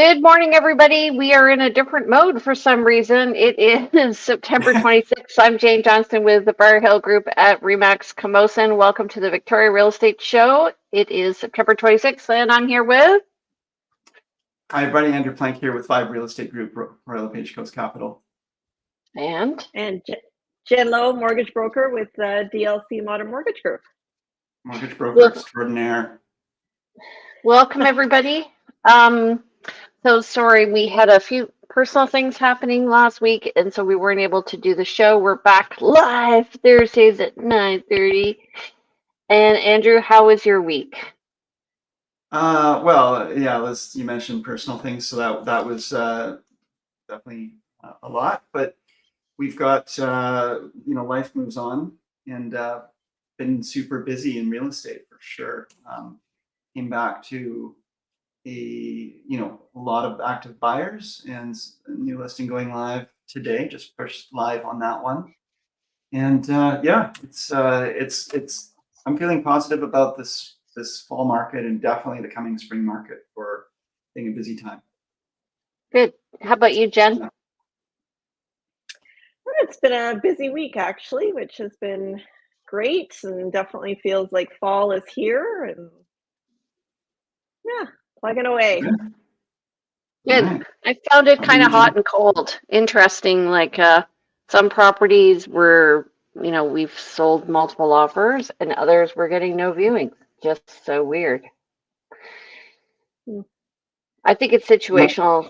Good morning, everybody. We are in a different mode for some reason. It is September 26th. I'm Jane Johnston with the Briar Hill Group at Remax Camosun. Welcome to the Victoria Real Estate Show. It is September 26th, and I'm here with... Hi, everybody. Andrew Plank here with Five Real Estate Group, Royal LePage Coast Capital. And Jen Lowe, mortgage broker with DLC Modern Mortgage Group. Mortgage broker extraordinaire. Welcome, everybody. So sorry, we had a few personal things happening last week, and so we weren't able to do the show. We're back live Thursdays at 9:30. And Andrew, how was your week? Well, yeah, you mentioned personal things, so that was definitely a lot. But we've got life moves on, and been super busy in real estate for sure. Came back to a lot of active buyers, and a new listing going live today. Just pushed live on that one, and yeah, it's I'm feeling positive about this fall market, and definitely the coming spring market for being a busy time. Good. How about you, Jen? Well, it's been a busy week actually, which has been great, and definitely feels like fall is here, and yeah, plugging away. Good. Right. I found it kind of hot and cold. Interesting. Like some properties were, we've sold multiple offers, and others we're getting no viewings. Just so weird. I think it's situational,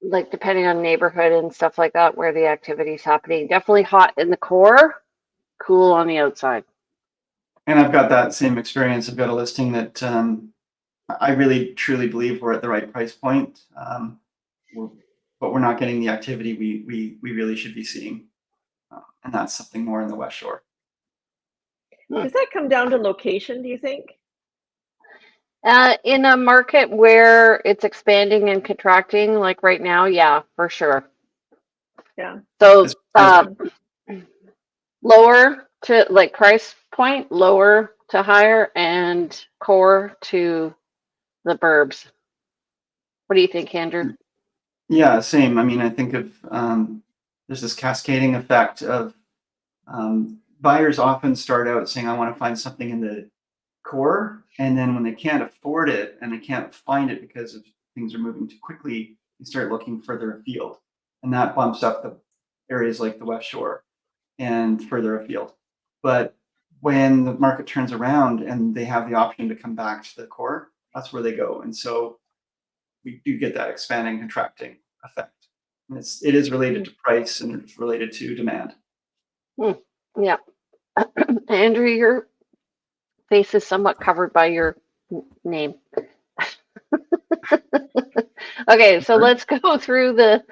like depending on neighborhood and stuff like that, where the activity's happening. Definitely hot in the core, cool on the outside. And I've got that same experience. I've got a listing that I really truly believe we're at the right price point, but we're not getting the activity we really should be seeing, and that's something more in the West Shore. Does that come down to location, do you think? In a market where it's expanding and contracting, like right now, yeah, for sure. Yeah. So lower to like price point, lower to higher, and core to the burbs. What do you think, Andrew? Yeah, same. I mean, I think of there's this cascading effect of buyers often start out saying, I want to find something in the core, and then when they can't afford it and they can't find it because of things are moving too quickly, they start looking further afield, and that bumps up the areas like the West Shore and further afield. But when the market turns around and they have the option to come back to the core, that's where they go. And so we do get that expanding, contracting effect. And it is related to price, and it's related to demand. Yeah. Andrew, your face is somewhat covered by your name. Okay, so let's go through the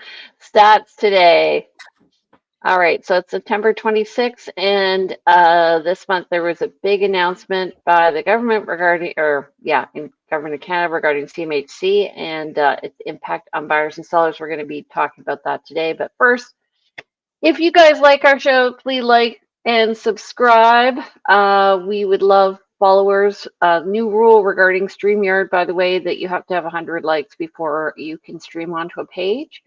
stats today. All right, so it's September 26th, and this month there was a big announcement by the government regarding, in Government of Canada regarding CMHC and its impact on buyers and sellers. We're going to be talking about that today. But first, if you guys like our show, please like and subscribe. We would love followers. New rule regarding StreamYard, by the way, that you have to have 100 likes before you can stream onto a page.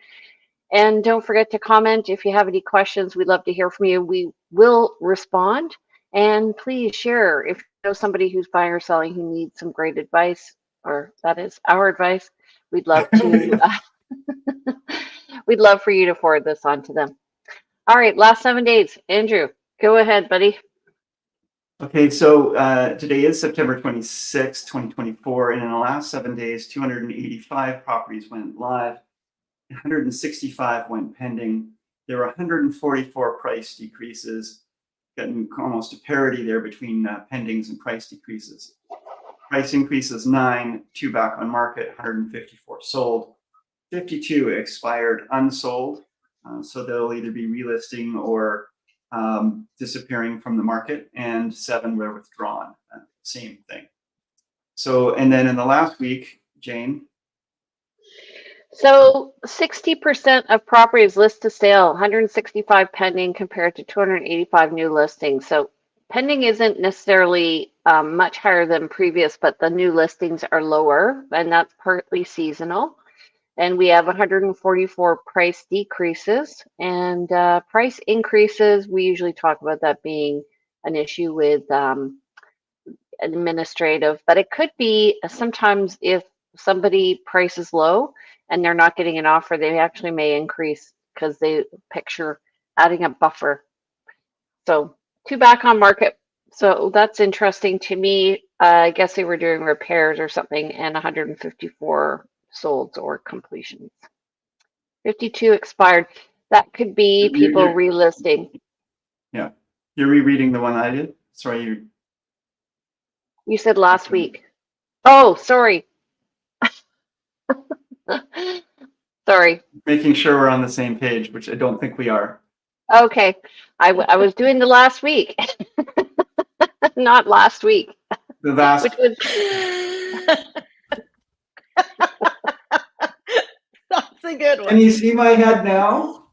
And don't forget to comment if you have any questions. We'd love to hear from you. We will respond. And please share if you know somebody who's buying or selling who needs some great advice, or that is our advice. We'd love to. We'd love for you to forward this on to them. All right, last 7 days. Andrew, go ahead, buddy. Okay, so today is September 26, 2024, and in the last 7 days, 285 properties went live. 165 went pending. There were 144 price decreases, getting almost a parity there between pendings and price decreases. Price increases 9, 2 back on market, 154 sold, 52 expired unsold. So they'll either be relisting or disappearing from the market, and 7 were withdrawn. Same thing. So, and then in the last week, Jane. So 60% of properties list to sale, 165 pending compared to 285 new listings. So pending isn't necessarily much higher than previous, but the new listings are lower, and that's partly seasonal. And we have 144 price decreases, and price increases, we usually talk about that being an issue with administrative, but it could be sometimes if somebody prices low and they're not getting an offer, they actually may increase because they picture adding a buffer. So two back on market. So that's interesting to me. I guess they were doing repairs or something, and 154 solds or completions. 52 expired. That could be people relisting. Yeah. You're rereading the one I did? Sorry, You said last week. Oh, sorry. Sorry. making sure we're on the same page, which I don't think we are. Okay. I was doing the last week. Not last week. The vast. Which was That's a good one. Can you see my head now?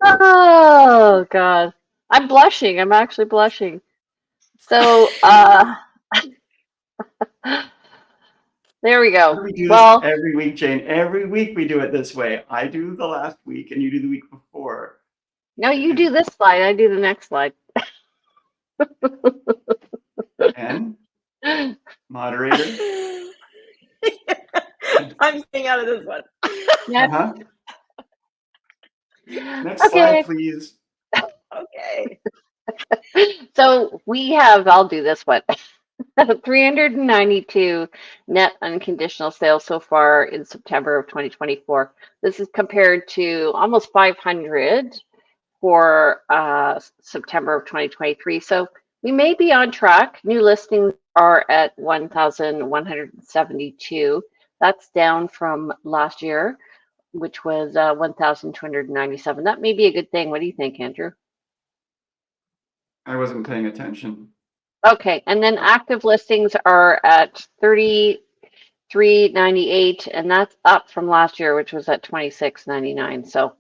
oh God. I'm blushing. I'm actually blushing. So there we go. We do Well, this every week, Jane. Every week we do it this way. I do the last week and you do the week before. no, you do this slide. I do the next slide. And moderator. I'm staying out of this one. Yeah. Next slide, please. Okay. So we have, I'll do this one. 392 net unconditional sales so far in September of 2024. This is compared to almost 500 for September of 2023. So we may be on track. New listings are at 1,172. That's down from last year, which was 1,297. That may be a good thing. What do you think, Andrew? I wasn't paying attention. Okay, and then active listings are at 3,398, and that's up from last year, which was at 2,699. So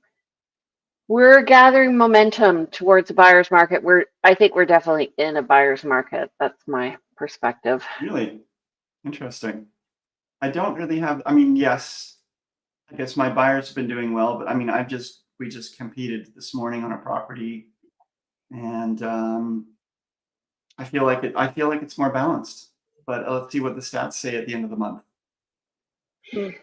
we're gathering momentum towards a buyer's market. I think we're definitely in a buyer's market. That's my perspective. Really interesting. I don't really have. I mean, yes, I guess my buyers have been doing well, but I mean, we just competed this morning on a property, and I feel like it's more balanced. But let's see what the stats say at the end of the month.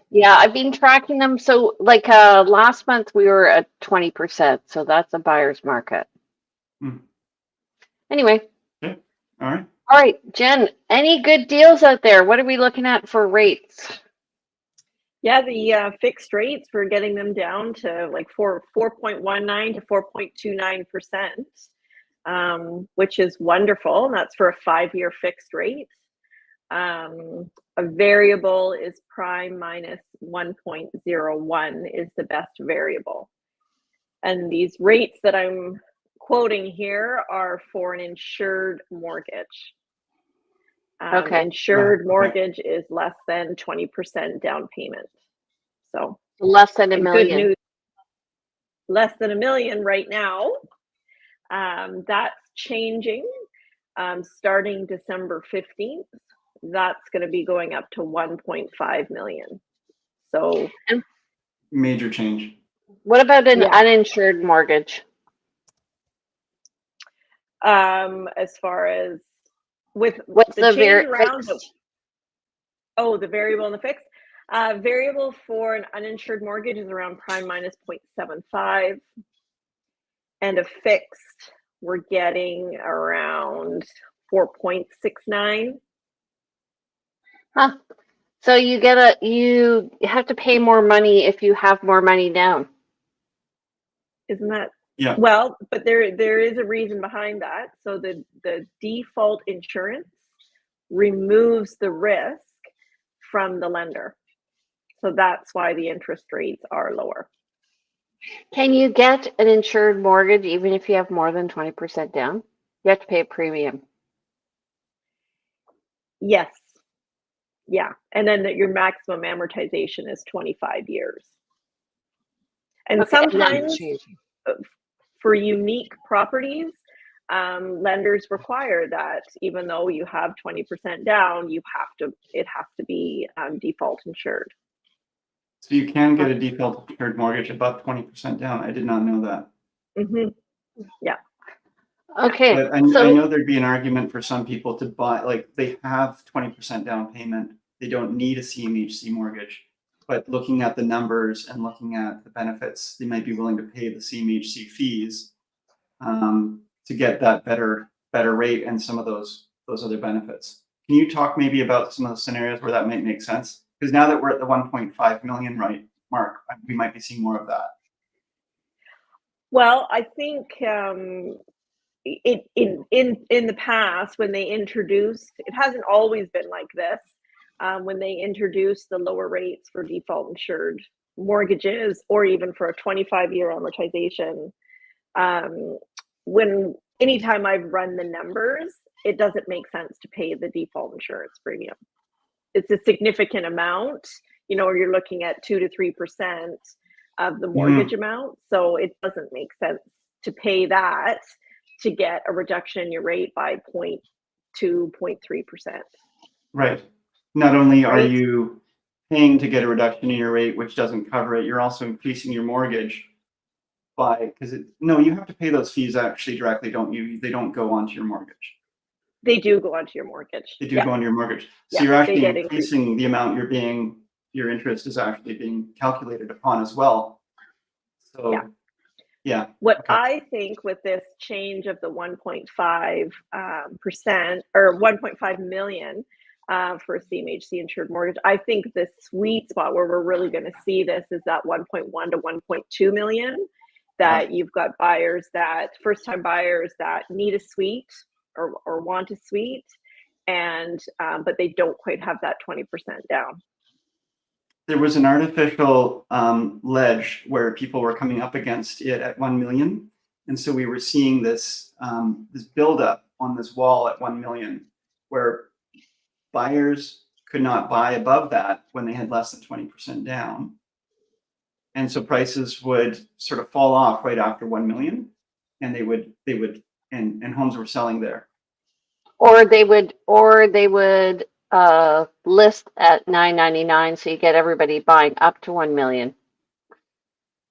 Yeah, I've been tracking them. So like last month we were at 20%. So that's a buyer's market. Anyway. Okay. All right. All right, Jen, any good deals out there? What are we looking at for rates? Yeah, the fixed rates, we're getting them down to like 4.19 to 4.29%, which is wonderful. And that's for a 5-year fixed rate. A variable is prime minus 1.01 is the best variable. And these rates that I'm quoting here are for an insured mortgage. Okay. Insured mortgage is less than 20% down payment. So less than $1 million. Good news, less than $1 million right now. That's changing starting December 15th. That's going to be going up to 1.5 million. So major change. What about an uninsured mortgage? As far as what's the variable? Oh, the variable and the fixed. Variable for an uninsured mortgage is around prime minus 0.75, and a fixed we're getting around 4.69. Huh. So you have to pay more money if you have more money down. Isn't that? Yeah. Well, but there is a reason behind that. So the default insurance removes the risk from the lender. So that's why the interest rates are lower. Can you get an insured mortgage even if you have more than 20% down? You have to pay a premium. Yes. Yeah. And then your maximum amortization is 25 years. And sometimes for unique properties, lenders require that even though you have 20% down, it has to be default insured. So you can get a default insured mortgage above 20% down. I did not know that. Yeah. Okay, But I know there'd be an argument for some people to buy, like they have 20% down payment. They don't need a CMHC mortgage. But looking at the numbers and looking at the benefits, they might be willing to pay the CMHC fees to get that better rate and some of those other benefits. Can you talk maybe about some of the scenarios where that might make sense? Because now that we're at the 1.5 million mark, we might be seeing more of that. Well, I think in the past when they introduced, it hasn't always been like this. When they introduced the lower rates for default insured mortgages, or even for a 25-year amortization, anytime I've run the numbers, it doesn't make sense to pay the default insurance premium. It's a significant amount. You're looking at 2 to 3% of the mortgage amount, so it doesn't make sense to pay that to get a reduction in your rate by 0.2, 0.3%. Right. Not only are you paying to get a reduction in your rate, which doesn't cover it, you're also increasing your mortgage you have to pay those fees actually directly, don't you? They don't go onto your mortgage. They do go onto your mortgage. They do go onto your mortgage. So Yeah, you're actually increasing the amount your interest is actually being calculated upon as well. So yeah. What I think with this change of the 1.5% or 1.5 million for a CMHC insured mortgage, I think the sweet spot where we're really going to see this is that 1.1 to 1.2 million, that you've got first time buyers that need a suite or want a suite, and but they don't quite have that 20% down. There was an artificial ledge where people were coming up against it at 1 million. And so we were seeing this buildup on this wall at 1 million, where buyers could not buy above that when they had less than 20% down. And so prices would sort of fall off right after 1 million, and and homes were selling there. Or they would list at $999, so you get everybody buying up to 1 million.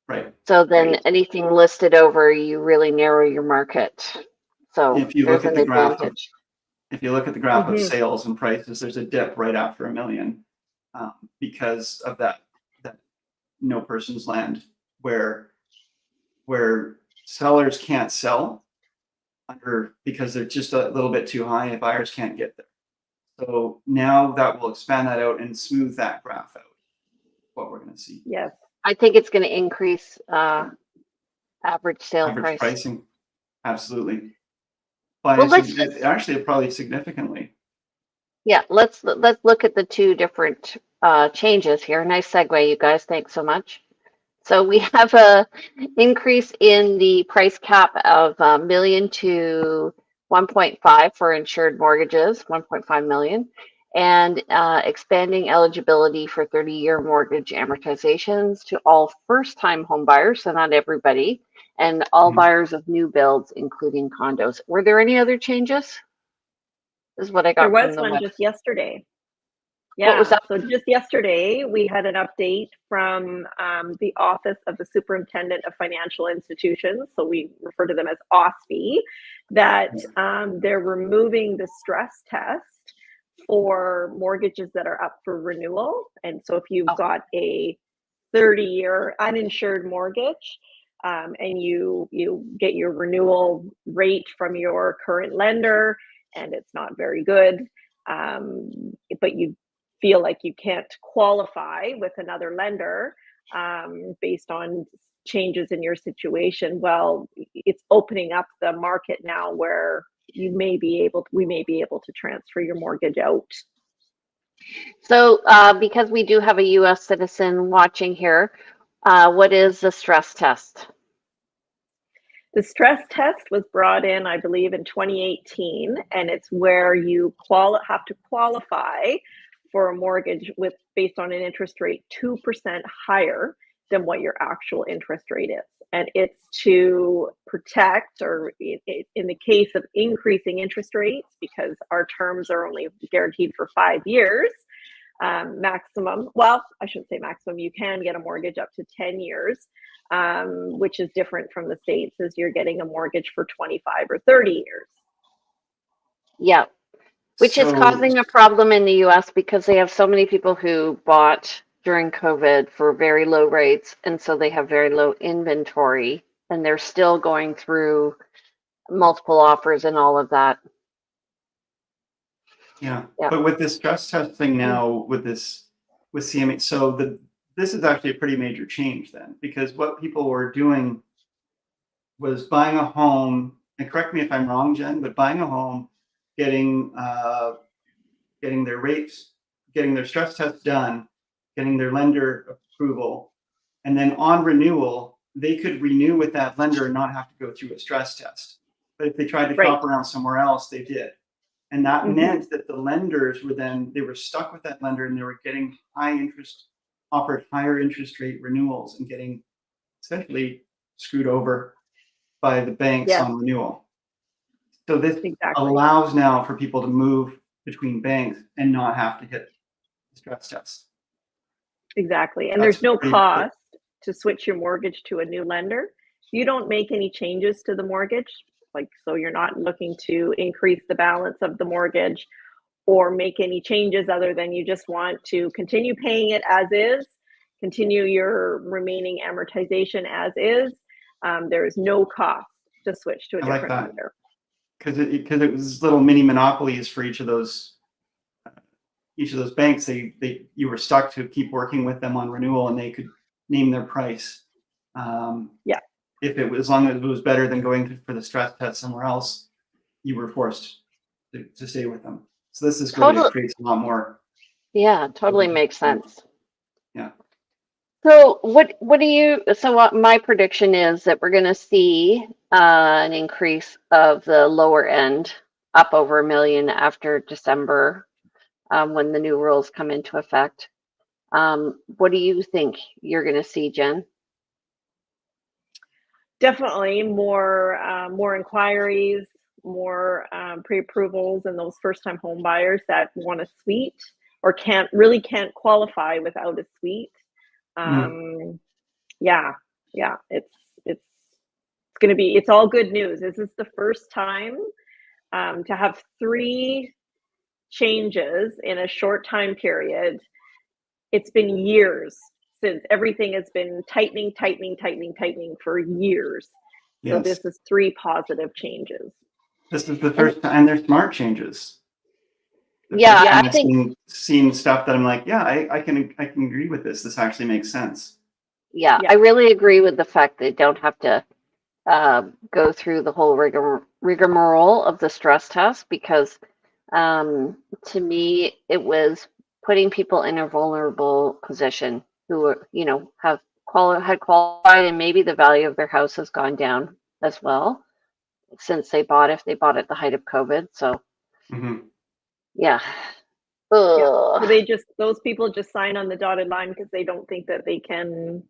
Right. So then anything listed over, you really narrow your market. So if you look at the graph Mm-hmm. of sales and prices, there's a dip right after 1 million because of that no person's land where sellers can't sell because they're just a little bit too high and buyers can't get there. So now that will expand that out and smooth that graph out. What we're going to see. Yes. I think it's going to increase average sale price. Pricing, absolutely. Actually, probably significantly. Yeah, let's look at the two different changes here. Nice segue, you guys. Thanks so much. So we have a increase in the price cap of $1 million to 1.5 for insured mortgages, 1.5 million, and expanding eligibility for 30-year mortgage amortizations to all first-time home buyers, so not everybody, and all buyers of new builds, including condos. Were there any other changes? This is what I got. There was one just yesterday. Yeah, what was that? So just yesterday, we had an update from the Office of the Superintendent of Financial Institutions, so we refer to them as OSFI, that they're removing the stress test for mortgages that are up for renewal. And so if you've got a 30-year uninsured mortgage and you get your renewal rate from your current lender and it's not very good, but you feel like you can't qualify with another lender based on changes in your situation, well, it's opening up the market now where we may be able to transfer your mortgage out. So because we do have a US citizen watching here, what is the stress test? The stress test was brought in, I believe, in 2018, and it's where you have to qualify for a mortgage based on an interest rate 2% higher than what your actual interest rate is. And it's to protect, or in the case of increasing interest rates, because our terms are only guaranteed for 5 years, maximum, well, I shouldn't say maximum, you can get a mortgage up to 10 years, which is different from the States, as you're getting a mortgage for 25 or 30 years. Yeah, which is causing a problem in the US because they have so many people who bought during COVID for very low rates, and so they have very low inventory, and they're still going through multiple offers and all of that. Yeah. Yeah. But with this stress testing now, with CMHC, so this is actually a pretty major change then, because what people were doing was buying a home, and correct me if I'm wrong, Jen, but buying a home, getting their rates, getting their stress test done, getting their lender approval, and then on renewal, they could renew with that lender and not have to go through a stress test. But if they tried to shop around somewhere else, they did. And that meant that the lenders they were stuck with that lender, and they were getting offered higher interest rate renewals and getting essentially screwed over by the banks on renewal. So this allows now for people to move between banks and not have to hit the stress test. Exactly. And there's no cost to switch your mortgage to a new lender. You don't make any changes to the mortgage. So you're not looking to increase the balance of the mortgage or make any changes, other than you just want to continue paying it as is, continue your remaining amortization as is. There is no cost to switch to a different lender. Because it was little mini monopolies for each of those banks. You were stuck to keep working with them on renewal, and they could name their price. As long as it was better than going for the stress test somewhere else, you were forced to stay with them. So this is great. It creates a lot more. Yeah, totally makes sense. Yeah. So my prediction is that we're going to see an increase of the lower end up over $1 million after December, when the new rules come into effect. What do you think you're going to see, Jen? Definitely more inquiries, more pre-approvals, and those first-time home buyers that want a suite or can't qualify without a suite. It's all good news. This is the first time to have 3 changes in a short time period. It's been years since everything has been tightening for years. Yes. So this is 3 positive changes. This is the first time, and they're smart changes. I think seen stuff that I'm like, I can agree with this. This actually makes sense. Yeah, I really agree with the fact they don't have to go through the whole rigmarole of the stress test, because to me it was putting people in a vulnerable position who are, had qualified, and maybe the value of their house has gone down as well since if they bought at the height of COVID. So So those people just sign on the dotted line because they don't think that they can,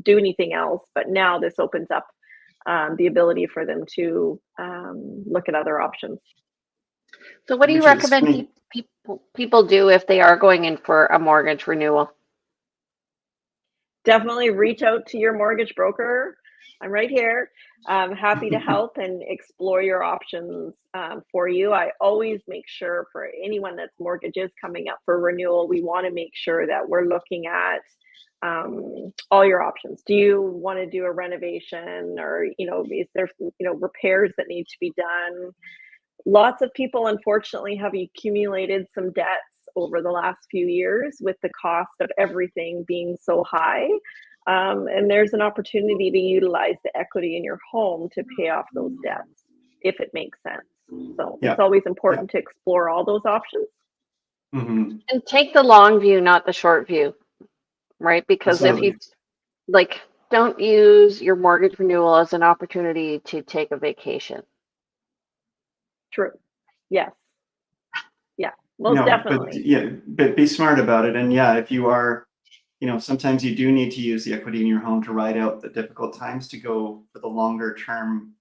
do anything else. But now this opens up the ability for them to look at other options. So what do you recommend people do if they are going in for a mortgage renewal? Definitely reach out to your mortgage broker. I'm right here. I'm happy to help and explore your options for you. I always make sure, for anyone that's mortgages coming up for renewal, we want to make sure that we're looking at all your options. Do you want to do a renovation, or is there repairs that need to be done? Lots of people, unfortunately, have accumulated some debts over the last few years with the cost of everything being so high. And there's an opportunity to utilize the equity in your home to pay off those debts, if it makes sense. So it's always important to explore all those options. And take the long view, not the short view, right? Because if you don't use your mortgage renewal as an opportunity to take a vacation. True. Yes. Yeah. Most definitely. But be smart about it. And if you are sometimes you do need to use the equity in your home to ride out the difficult times, to go for the longer term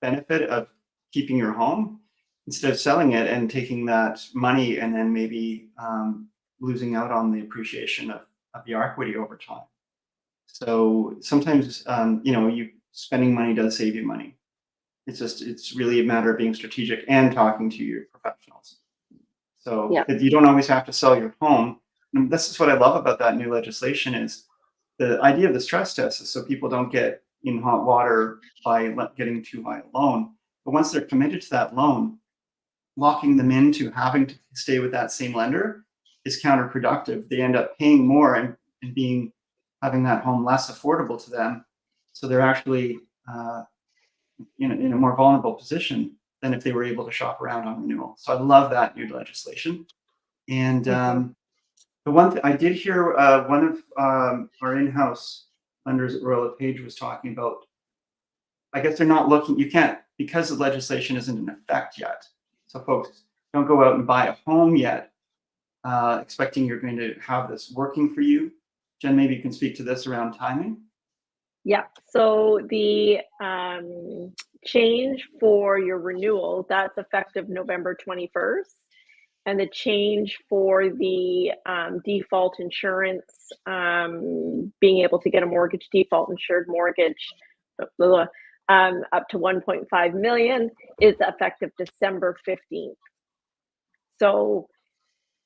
benefit of keeping your home, instead of selling it and taking that money and then maybe losing out on the appreciation of your equity over time. So sometimes, you spending money does save you money. It's really a matter of being strategic and talking to your professionals. So Yeah. you don't always have to sell your home. And this is what I love about that new legislation, is the idea of the stress test is so people don't get in hot water by getting too high a loan. But once they're committed to that loan, locking them into having to stay with that same lender is counterproductive. They end up paying more and having that home less affordable to them. So they're actually in a more vulnerable position than if they were able to shop around on renewal. So I love that new legislation. And the one thing I did hear, one of our in-house lenders at Royal LePage was talking about, I guess they're not looking, you can't, because the legislation isn't in effect yet. So folks, don't go out and buy a home yet, expecting you're going to have this working for you. Jen, maybe you can speak to this around timing. Yeah, so the change for your renewal, that's effective November 21st. And the change for the default insurance, being able to get a mortgage default insured mortgage up to 1.5 million is effective December 15th. So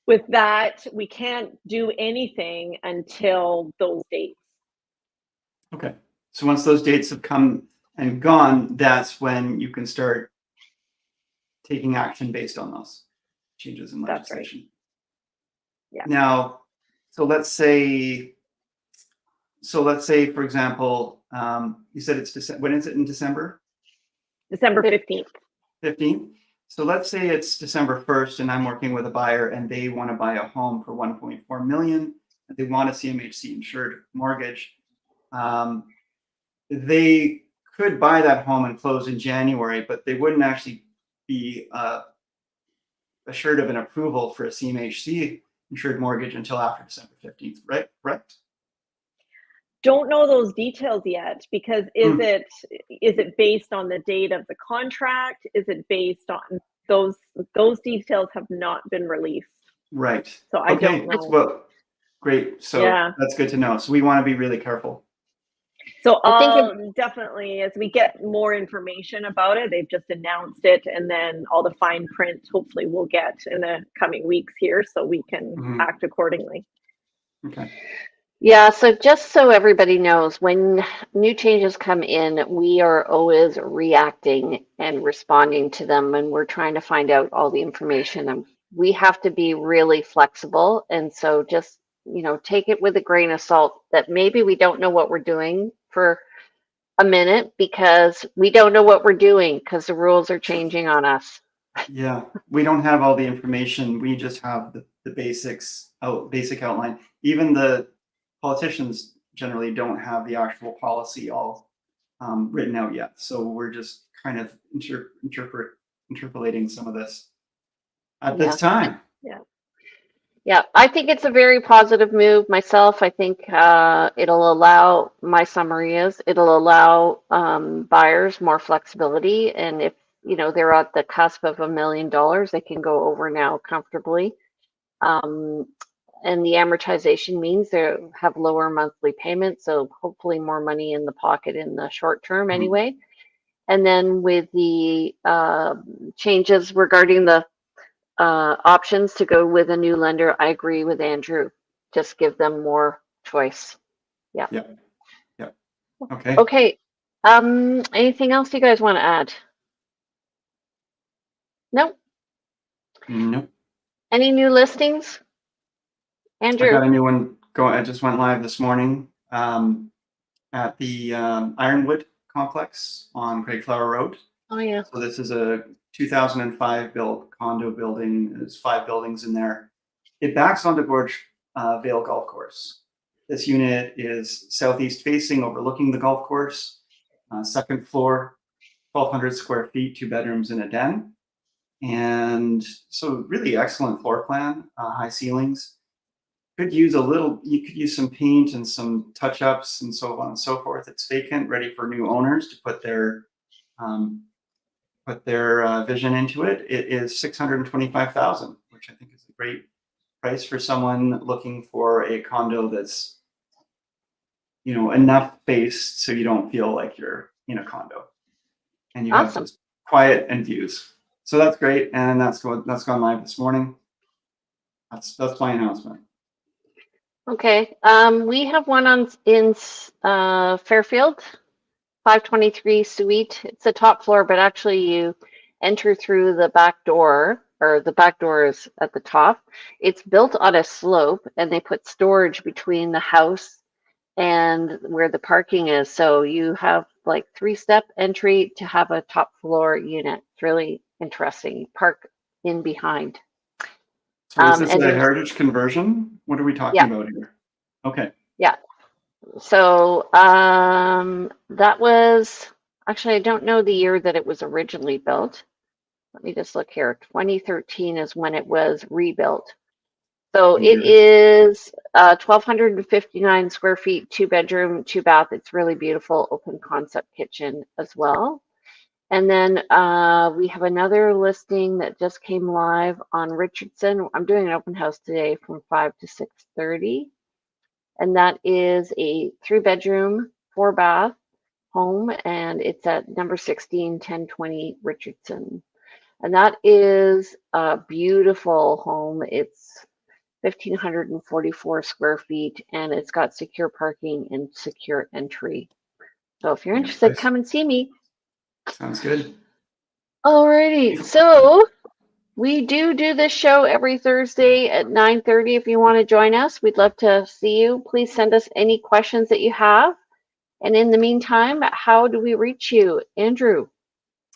with that, we can't do anything until those dates. Okay. So once those dates have come and gone, that's when you can start taking action based on those changes in That's right. legislation. Yeah. Now, so let's say, for example, you said it's December. When is it in December? December 15th. 15th. So let's say it's December 1st, and I'm working with a buyer, and they want to buy a home for 1.4 million. And they want a CMHC insured mortgage. They could buy that home and close in January, but they wouldn't actually be assured of an approval for a CMHC insured mortgage until after December 15th, right? Correct? Don't know those details yet, because is it based on the date of the contract? Is it based on those details have not been released. Right. So I don't know. Well, great. So Yeah. that's good to know. So we want to be really careful. So I think definitely, as we get more information about it, they've just announced it, and then all the fine print hopefully we'll get in the coming weeks here, so we can act accordingly. Okay. Yeah, so just so everybody knows, when new changes come in, we are always reacting and responding to them, and we're trying to find out all the information. And we have to be really flexible. And so just, take it with a grain of salt that maybe we don't know what we're doing for a minute because we don't know what we're doing because the rules are changing on us. Yeah, we don't have all the information. We just have the basic outline. Even the politicians generally don't have the actual policy all written out yet. So we're just kind of interpolating some of this at this time. Yeah, I think it's a very positive move myself. I think it'll allow, my summary is, it'll allow buyers more flexibility. And if, they're at the cusp of $1 million, they can go over now comfortably. And the amortization means they have lower monthly payments, so hopefully more money in the pocket in the short term anyway. And then with the changes regarding the options to go with a new lender, I agree with Andrew. Just give them more choice. Yeah. Okay. Okay. Anything else you guys want to add? No? Nope. Any new listings? Andrew? I got a new one going. I just went live this morning at the Ironwood complex on Craigflower Road. Oh, yeah. So this is a 2005 built condo building. There's 5 buildings in there. It backs onto Gorge Vale Golf Course. This unit is southeast facing, overlooking the golf course. Second floor, 1,200 square feet, 2 bedrooms and a den. And so really excellent floor plan, high ceilings. could use you could use some paint and some touch-ups and so on and so forth. It's vacant, ready for new owners to put their vision into it. It is $625,000, which I think is a great price for someone looking for a condo that's, you know, enough space so you don't feel like you're in a condo and you have Awesome. just quiet and views. So that's great, and that's gone live this morning. That's my announcement. Okay. We have one in Fairfield, 523 Suite. It's the top floor, but actually you enter through the back door, or the back door is at the top. It's built on a slope, and they put storage between the house and where the parking is. So you have like 3-step entry to have a top floor unit. It's really interesting. You park in behind. So is this and a there's- heritage conversion? What are we talking Yeah. about here? Okay. Yeah. So that was, actually, I don't know the year that it was originally built. Let me just look here. 2013 is when it was rebuilt. So it Okay. is 1,259 square feet, 2-bedroom, 2-bath. It's really beautiful, open concept kitchen as well. And then we have another listing that just came live on Richardson. I'm doing an open house today from 5 to 6:30. And that is a 3-bedroom, 4-bath home. And it's at number 16, 1020 Richardson. And that is a beautiful home. It's 1,544 square feet, and it's got secure parking and secure entry. So if you're interested, Nice. come and see me. Sounds good. Alrighty, so we do this show every Thursday at 9:30. If you want to join us, we'd love to see you. Please send us any questions that you have. And in the meantime, how do we reach you, Andrew?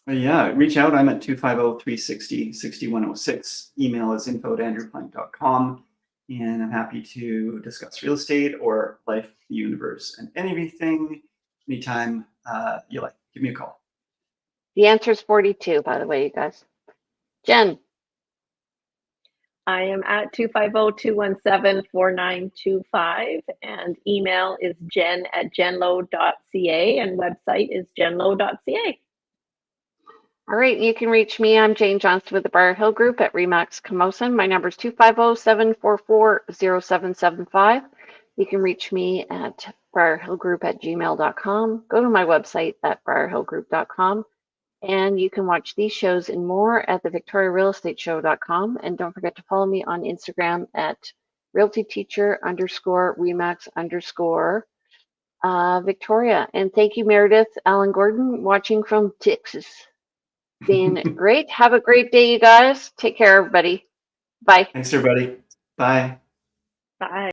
Yeah, reach out. I'm at 250-360-6106. Email is info@andrewplank.com. And I'm happy to discuss real estate or life, the universe, and anything, anytime you like. Give me a call. The answer is 42, by the way, you guys. Jen. I am at 250-217-4925, and email is jen@jenlo.ca, and website is jenlo.ca. All right, you can reach me. I'm Jane Johnston with the Briar Hill Group at Remax Camosun. My number is 250-744-0775. You can reach me at briarhillgroup@gmail.com. Go to my website at briarhillgroup.com. And you can watch these shows and more at the victoriarealestateshow.com. And don't forget to follow me on Instagram at realtyteacher_remax_Victoria. And thank you, Meredith Allen Gordon, watching from Texas. Been great. Have a great day, you guys. Take care, everybody. Bye. Thanks, everybody. Bye. Bye.